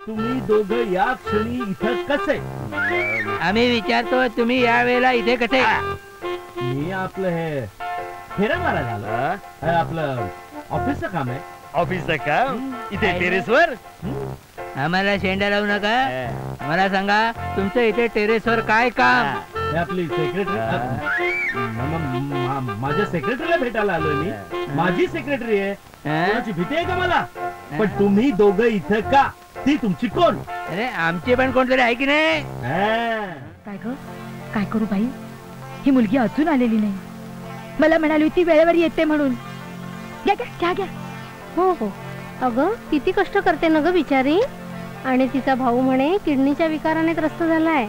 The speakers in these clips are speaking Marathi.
तुम्ही दोघं या क्षणी इथं कसे? आम्ही विचारतो तुम्ही या वेळेला इथे कसे? मी आपलं हे फेरा मारा झालं, आपलं ऑफिसचं काम आहे. ऑफिसचं काम इथे टेरेसवर? आम्हाला शेंडा लावू नका. मला सांगा तुमचं इथे टेरेसवर काय काम? आपली सेक्रेटरी, माझ्या सेक्रेटरीला भेटायला आलोय मी. माझी सेक्रेटरी आहे, कोणाची भीती आहे का मला? पण तुम्ही दोघं इथं का? ती तुमची कोण? अरे आमची पण कोणतरी आहे की नाही? काय ग, काय करू बाई? ही मुलगी अजून आलेली नाही. मला म्हणाली होती वेळेवर येते म्हणून. घ्या घ्या चहा घ्या. हो हो, अगं किती कष्ट करते ना ग बिचारी. आणि तिचा भाऊ म्हणे किडनीच्या विकाराने त्रस्त झालाय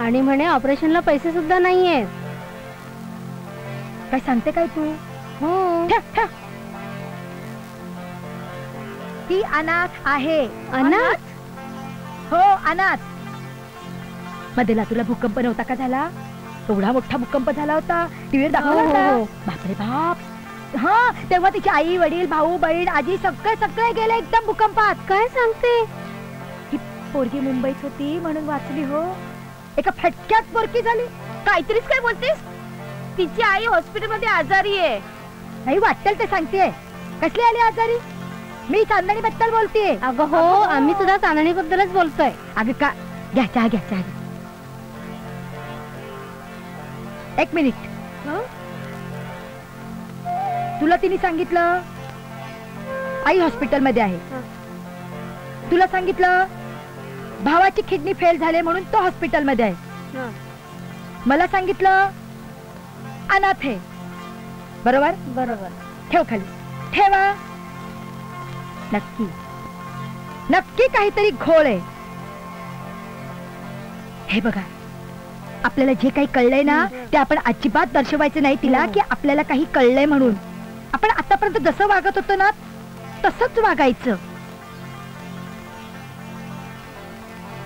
आणि म्हणे ऑपरेशनला पैसे सुद्धा नाहीयेत. काय सांगते काय तू? हो. ती अनाथ आहे. अनाथ? हो अनाथ. मध्ये तुला भूकंप नव्हता का झाला? एवढा मोठा भूकंप झाला होता, टीव्हीवर दाखवला होता. बापरे बाप. हा, तेव्हा तिची आई वडील भाऊ बहीण आजी सगळे गेले एकदम भूकंपात. काय सांगते? ही पोरगी मुंबईत होती म्हणून वाचली हो. एका फटक्यात पोरगी झाली. काहीतरीच काय बोलतेस? तिची आई हॉस्पिटल मध्ये आजारी आहे. नाही वाटेल ते सांगतेय. कसली आली आजारी? मी चांदणी बद्दल बोलतेय. अगं हो, आम्ही सुद्धा चांदणी बद्दलच बोलतोय. अगं का? घ्या चहा घ्या चहा. एक मिनिट. तुला तिने सांगितलं आई हॉस्पिटल मध्ये आहे. तुला सांगितलं भावाची किडनी फेल झाले म्हणून तो हॉस्पिटल मध्ये आहे. मला सांगितलं अनाथ आहे. बरोबर बरोबर. ठेव खाली ठेवा. नक्की नक्की काहीतरी घोळ आहे. हे बघा, आपल्याला जे काही कळलंय ना ते आपण अजिबात दर्शवायचं नाही तिला की आपल्याला काही कळलंय म्हणून. आपण आतापर्यंत जसं वागत होतो ना तसंच वागायचं.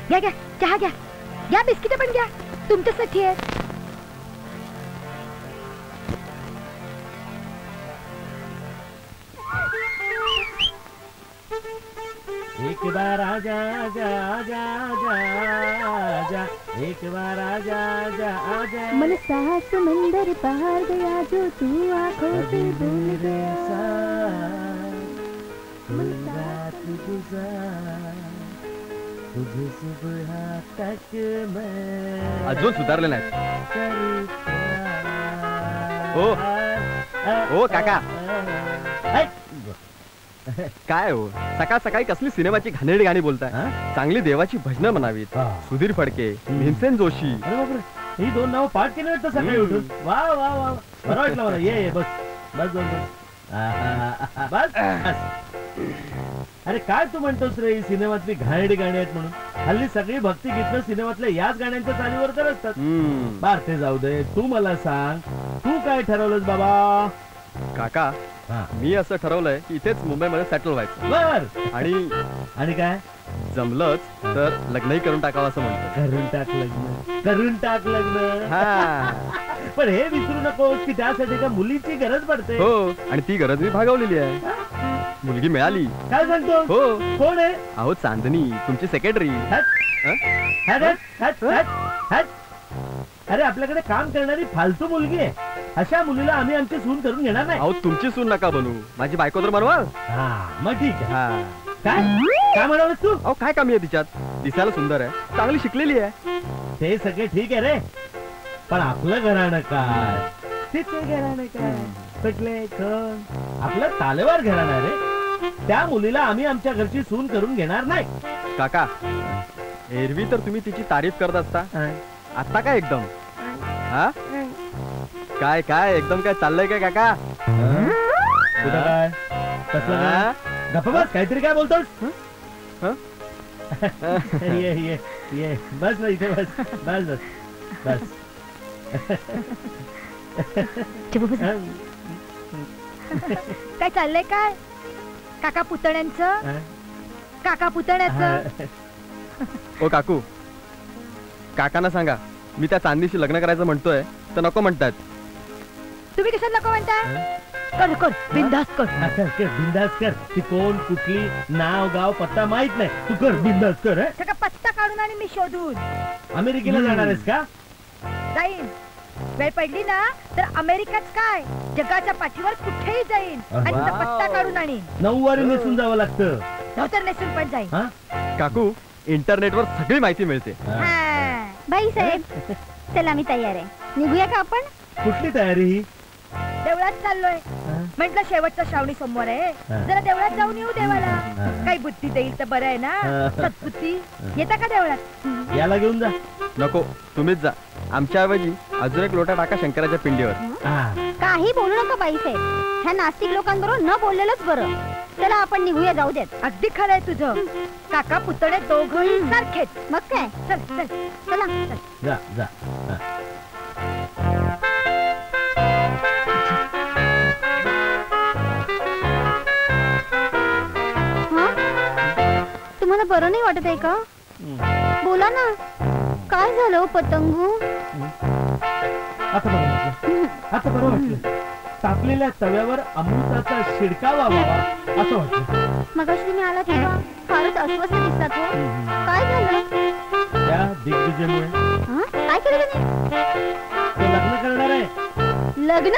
घ्या घ्या चहा घ्या. घ्या बिस्किट पण घ्या, तुमच्यासाठी आहे. एक बार आजा आजा आजा आजा आजा, एक बार आजा आजा आजा. मन साहस समंदर पार गया जो तू आंखों से भूल गया. रात गुजार तुझे सुबह तक मैं. अजून सुधारले नाहीत. ओ काका, काय हो सकाळ सकाळी कसली सिनेमाची घाणेरडी गाणी बोलताय? चांगली देवाची भजनं म्हणावीत. सुधीर फडके, भीमसेन जोशी. ही दोन नाव पाठ केली वाटतं सकाळी उठून. वा वा वा, बरं वाटलं मला. ये बस बस बस. अरे काय तू म्हणतोस रे, ही सिनेमातली घाणेरडी गाणी आहेत म्हणून? हल्ली सगळी भक्ती गीतं सिनेमातल्या याच गाण्यांच्या चालीवर तर असतात. बार ते जाऊ दे, तू मला सांग तू काय ठरवलंस बाबा? काका, मी असं ठरवलंय की इथेच मुंबईमध्ये सेटल व्हायचं. बर. आणि काय जमलंच तर लग्नही करून टाकावं असं म्हणतो. करून टाक लग्न, करून टाक लग्न. पण हे विसरू नकोस की त्यासाठी का मुलीची गरज पडते. हो, आणि ती गरज मी भागवलेली आहे. मुलगी मिळाली. काय सांगतो? हो. कोण आहे? अहो चांदणी, तुमची सेक्रेटरी. अरे आपल्याकडे काम करणारी फालतू मुलगी आहे. अशा मुलीला आम्ही आमची सून करून घेणार नाही. अहो तुमची सून नका बनू, माझी बायको तर बनवा. मग ठीक आहे. काय काय म्हणावस तू? अहो काय कमी आहे तिच्यात? दिसायला सुंदर आहे, चांगली शिकलेली आहे. ते सगळे ठीक आहे रे, पण आपलं घराणं काय? तिचं घराणं काय? पटले आपलं तालेवार घराणं रे. त्या मुलीला आम्ही आमच्या घरची सून करून घेणार नाही. काका, एरवी तर तुम्ही तिची तारीफ करत असता, आता काय एकदम? हा काय काय एकदम काय चाललंय काय काका? तुझं काय कसलं काय? गप्प बस, काहीतरी काय बोलतोस? ये ये ये बस ना इथे बस बस बस बस. काय चाललंय काय? काका पुतण्यांचं? काका पुतण्याचं? ओ काकू, काकांना सांगा मी त्या चांदणीशी लग्न करायचं म्हणतोय तर नको म्हणतात. तुम्ही कशाला नको म्हणता? कर कर बिंदास कर. बिंदास कर. ती कोण कुठली नाव गाव पत्ता माहित नाही. तू कर बिंदास कर. सगळा पत्ता काढून आणि मी शोधून अमेरिकेला जाणार आहेस का? जाईन. वेळ पडली ना तर अमेरिकाच काय जगाच्या पाठीवर कुठेही जाईन आणि तिचा पत्ता काढून आणीन. नऊवारी नेसून जावं लागतं. धोतर नेसून पण जाईन. काकू इंटरनेटवर सगळी माहिती मिळते. बाई साहेब चला मी तयार आहे. निघूया का आपण? कुठली तयारी ही? देवळात चाललोय. म्हटलं शेवटचा श्रावणी सोमवार आहे, जरा देवळात जाऊन येऊ देवाला. काही बुद्धी देईल तर बरं आहे ना. सद्बुद्धी. येता का देवळात? याला घेऊन जा. नको तुम्हीच जा. आमच्या ऐवजी अजून एक लोटा टाका शंकराच्या पिंडीवर. काही बोलू नका बाई साहेब. ह्या नास्तिक लोकांबरोबर न बोललेलंच बरं. चला आपण निघूया, जाऊ देत. अगदी खरंय तुझं. काका पुतळे दोघंही सारखेच. मग काय. चल चल चला चल. जा जा. तुम्हाला बरं नाही वाटत आहे का? बोला ना, काय झालं पतंगू? आता बरं वाटलं. आता बरं वाटलं. तापलेल्या तव्यावर अमृताचा शिडका व्हावा असं वाटलं. मगाशी तुम्ही आलात तेव्हा फारच अस्वस्थ दिसतात हो. काय झालं? त्या दिग्विजयमुळे. काय केलं त्याने? तो लग्न करणार आहे. लग्न?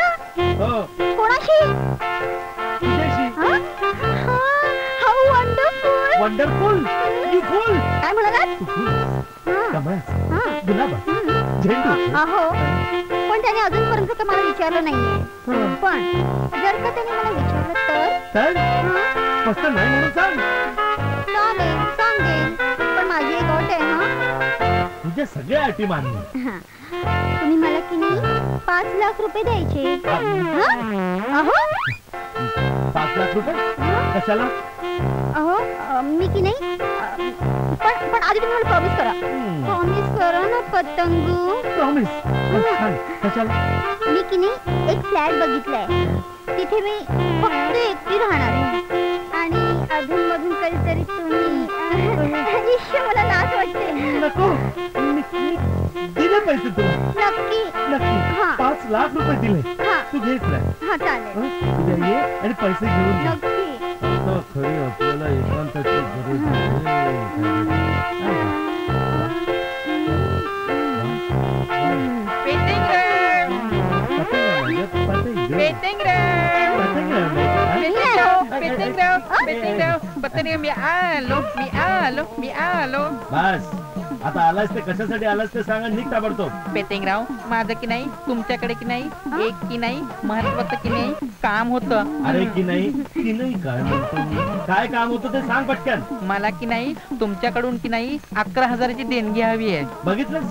हो. कोणाशी? तुझ्याशी. How wonderful. वंडरफुल. यू फुल. काय म्हणालात? तू फुल. कमळ. गुलाब. झेंडू. अहो पण त्याने अजूनपर्यंत तर मला विचारलं नाहीये. पण जर का त्याने मला विचारलं तर फक्त नाही म्हणून सांग. चालेल सांगेन. पण माझी एक अट आहे. हा तुझ्या सगळ्या अटी मान्य. तुम्ही मला की नाही 5 लाख रुपये द्यायचे. अहो 5 लाख रुपये कशाला? अहो मी की नाही पण आधी तुम्ही मला प्रॉमिस करा. प्रॉमिस करा ना पतंगू. प्रॉमिस. कशाला? मी की नाही एक फ्लॅट बघितलाय. तिथे मी फक्त एकटी राहणार आहे आणि अधून मधून कधीतरी तुम्ही मला लाज वाटते. नको. दिले पैसे तुला. नक्की नक्की. 5 लाख रुपये दिले. तू घेतलाय. हा चालेल. उद्या ये आणि पैसे घेऊन ये. नक्की. आता खरी आपल्याला एकांताची गरज आहे. बस आता आलास ते कशासाठी आलास ते सांगा. निघ ताबडतोब. पेटिंगराव माझं की नाही तुमच्याकडे की नाही एक की नाही महत्वाचं की नाही काम होतं. अरे की नाही काय म्हणतो मी? काय काम होतं ते सांग पटकन. मला की नाही तुमच्याकडून की नाही 11,000ची देणगी हवी आहे. बघितलंस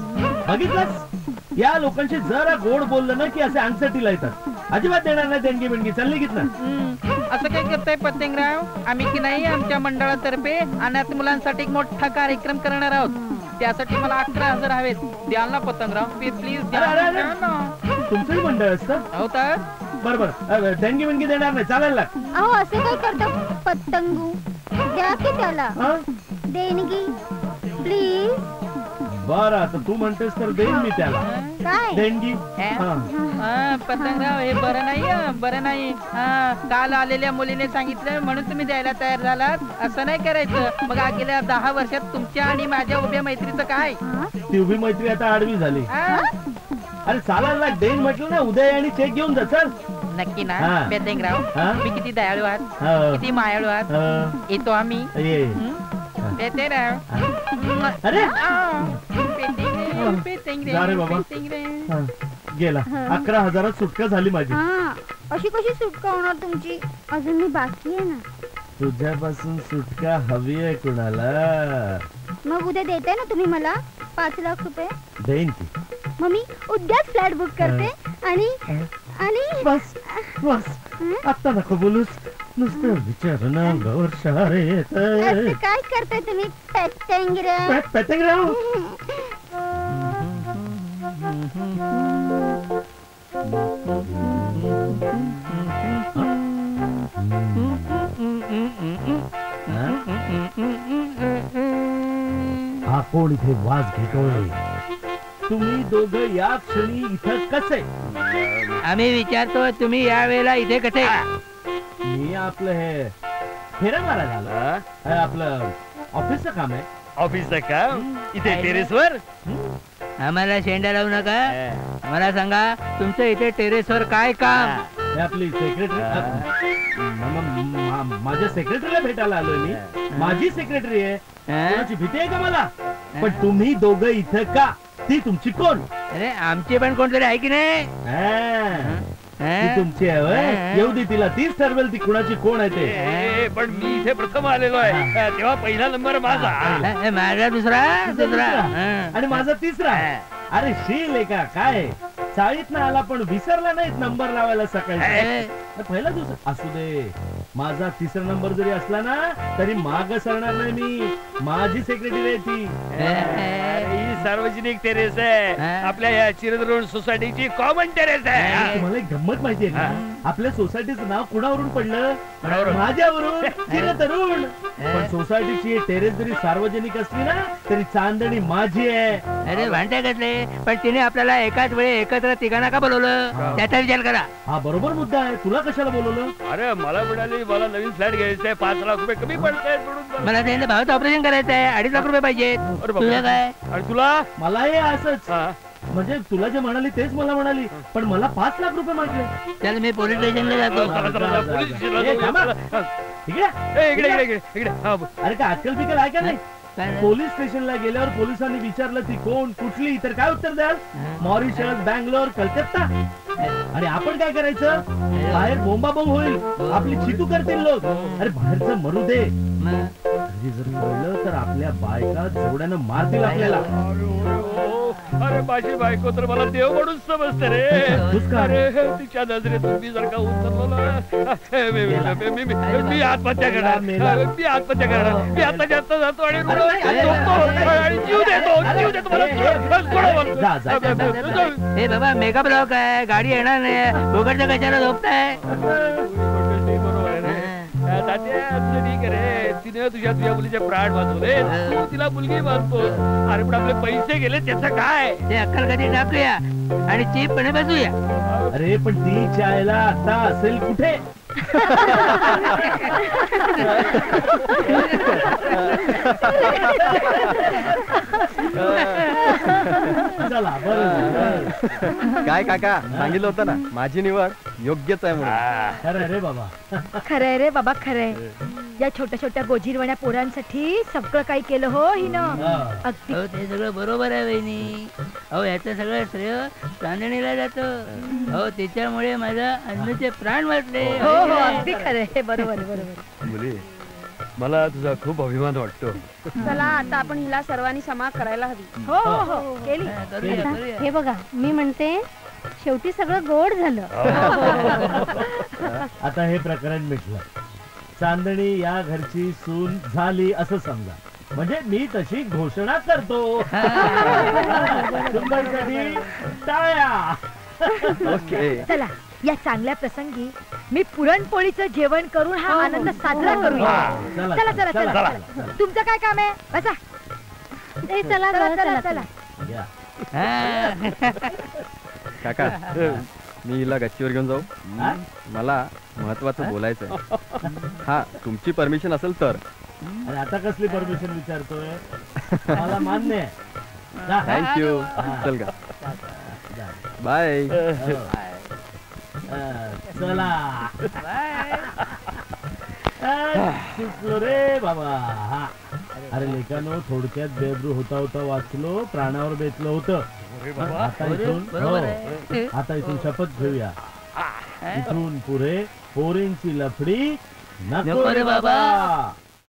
या लोकांशी जरा गोड बोललं ना की असे अंगसटीला येतात. अजिबात देणार नाही देणगी बिणगी. चालली घेत ना. असं काय करताय पतंगराव? आम्ही की नाही आमच्या मंडळातर्फे अनाथ मुलांसाठी एक मोठा कार्यक्रम करणार आहोत. त्यासाठी मला 11,000 हवेत. द्याल ना पतंगराव प्लीज. तुमचंही मंडळ असतं? हो तर बरोबर. देणगी बिणगी देणार नाही. चालेल ना. अहो असे काय करतो पतंगू? द्या की त्याला देणगी प्लीज. बरं आता तू म्हणतेस तर देईन मी त्याला काय देणगी. पतंगराव हे बरं नाही. काल आलेल्या मुलीने सांगितलं म्हणून तुम्ही द्यायला तयार झालात. असं नाही करायचं. मग गेल्या 10 वर्षात तुमच्या आणि माझ्या उभ्या मैत्रीचं काय? ती उभी मैत्री आता आडवी झाली. अरे चालायला देईन म्हटलं ना. उद्या आणि चेक घेऊन जा. चल. नक्की ना पेटिंगराव? मी किती दयाळू आहात, किती मायाळू आहात. येतो आम्ही. अरे गेला. 11,000 सुटका झाली माझी. अशी कशी सुटका होणार तुमची? अजून मी बाकी आहे ना. तुझ्यापासून सुटका हवी आहे कुणाला? मग उद्या देताय ना तुम्ही मला 5 लाख रुपये? देईन की. मग मी उद्याच फ्लॅट बुक करते आणि बस आता नको बोलूस. नुसतं विचारणं गौर शहर येत. काय करताय तुम्ही पतंगराव? हा कोण इथे वाज घेतोय? तुम्ही दोघं या क्षणी इथं कसे? आम्ही विचारतो तुम्ही या वेळेला इथे कसे? मी आपलं हे फेऱ्या मारायला आलो. हे आपलं ऑफिसचं काम आहे. ऑफिसचं काम इथे टेरेसवर? आम्हाला शेंडा लावू नका. मला सांगा तुमचं इथे टेरेसवर काय काम? हे आपली सेक्रेटरी, माझ्या सेक्रेटरीला भेटायला आलोय मी. माझी सेक्रेटरी आहे. कोणाची भीती आहे का मला? पण तुम्ही दोघं इथं का? ती तुमची कोण? अरे आमची पण कोणतरी आहे की नाही? ती तुमची आहे होय? येऊ दे तिला, तीच ठरवेल ती कुणाची कोण आहे ते. पण मी इथे प्रथम आलेलो आहे, तेव्हा पहिला नंबर माझा. माझा दुसरा आणि माझा तिसरा. अरे शील आहे का काय? चाळीत ना आला पण विसरला नाहीत नंबर लावायला सकाळी. पहिला दुसरा असू दे, माझा तिसरा नंबर जरी असला ना तरी माग सरणार नाही मी. माझी सेक्रेटरी आहे ती. ही सार्वजनिक टेरेस आहे, आपल्या या चिरदरोड सोसायटीची कॉमन टेरेस आहे. तुम्हाला एक गंमत माहितीये का? आपल्या सोसायटीचं नाव कुणावरून पडलं? कुणावरून? माझ्यावरून. चिरतरुण. पण सोसायटीची टेरेस जरी सार्वजनिक असली ना तरी चांदणी माझी आहे. अरे भांडे कसले? पण तिने आपल्याला एकाच वेळी एकत्र तिघांना का बोलवलं त्याचा विचार करा. हा बरोबर मुद्दा आहे. तुला कशाला बोलवलं? अरे मला म्हणाली मला नवीन फ्लॅट घ्यायचा आहे, 5 लाख रुपये कमी पडतायत म्हणून. मला त्यांना भावाचं ऑपरेशन करायचं आहे, 2.5 लाख रुपये पाहिजेत. अरे बापरे. तुझं काय? आणि तुला? मलाही असंच. हा. म्हणजे तुला जे म्हणाली तेच मला म्हणाली, पण मला 5 लाख रुपये मागले. चल मी पोलीस स्टेशनला जातो. पोलीस स्टेशनला ए, थांबा. जाऊ. इकडे. इकडे इकडे इकडे इकडे. हा, अरे काय आजकाल बिकल आहे का नाही? काय नाही. पोलीस स्टेशनला गेल्यावर पोलिसांनी विचारलं ती कोण कुठली तर काय उत्तर द्याल? मॉरिशस, बँगलोर, कलकत्ता. आणि आपण काय करायचं? बाहेर बोंबाबोंब होईल, आपली चितू करतील लोक. अरे बाहेरचं मरू दे, मग घरी जर कळलं तर आपल्या बायका जोड्यानं मारतील आपल्याला. अरे माझी बायको तर मला देव म्हणून समजते रे. अरे तिच्या नजरेतून मी जर का उतरलो मी आत्महत्या करणार. मी आत्महत्या करणार. मी आता जास्त जातो आणि जीव देतो मला. हे बाबा मेगा ब्लॉक आहे, गाडी येणार नाही. बोगटच्या कशाला झोपताय? ठीक रे, तिने तुझ्या मुलीचे प्राण वाचवले, तू तिला मुलगी मानतो. अरे पण आपले पैसे गेले त्याचं काय? ते अक्कल कधी टाकूया आणि चीपपणे बसूया. अरे पण ती चायला आता असेल कुठे? चला बरं. काय काका सांगितलं होतं ना, माझी निवड योग्यच आहे म्हणून. खरं रे बाबा. खरंय रे बाबा, खरंय. या छोट्या छोट्या गोजीरवण्या पोरांसाठी सगळं काही केलं हो हिनं. अगदी. हो ते सगळं बरोबर आहे वहिनी. अहो याचं सगळं श्रेय चांदणीला जातं. हो तिच्यामुळे माझ्या अन्नचे प्राण वाचले. हो हो अगदी खरंय. बरोबर बरोबर. मुली, मला तुझा खूप अभिमान वाटतो. चला आता आपण हिला सर्वांनी क्षमा करायला हवी. हो हो हो केली. करूया करूया. हे बघा, मी म्हणते शेवटी सगळं गोड झालं. आता हे प्रकरण मिटलं. चांदणी या घरची सून झाली असं समजा. म्हणजे मी तशी घोषणा करतो. सुंदरसाठी टाळ्या. ओके. चला या चांगल्या प्रसंगी मी पुरणपोळीचं जेवण करून हा आनंद साजरा करूया. चला, चला चला चला, चला. चला. तुमचं काय काम आहे? बसा. ए, चला चला गं, चला चला चला. या. काका मी हिला गच्चीवर घेऊन जाऊ. हा? मला महत्वाचं बोलायचंय. हा तुमची परमिशन असेल तर. अरे आता कसली परमिशन विचारतोय? मला मान्य आहे. जा. थँक्यू. हा. चल का, जा. बाय. चला. सुटलो रे बाबा. हा. अरे लेकानो, थोडक्यात बेब्रू होता होता वाचलो, प्राणावर बेतलं होतं. आता इथून बरोबर हो, आहे. आता इथून शपथ घेऊया. इथून पुढे पोरींची लफडी नको रे बाबा.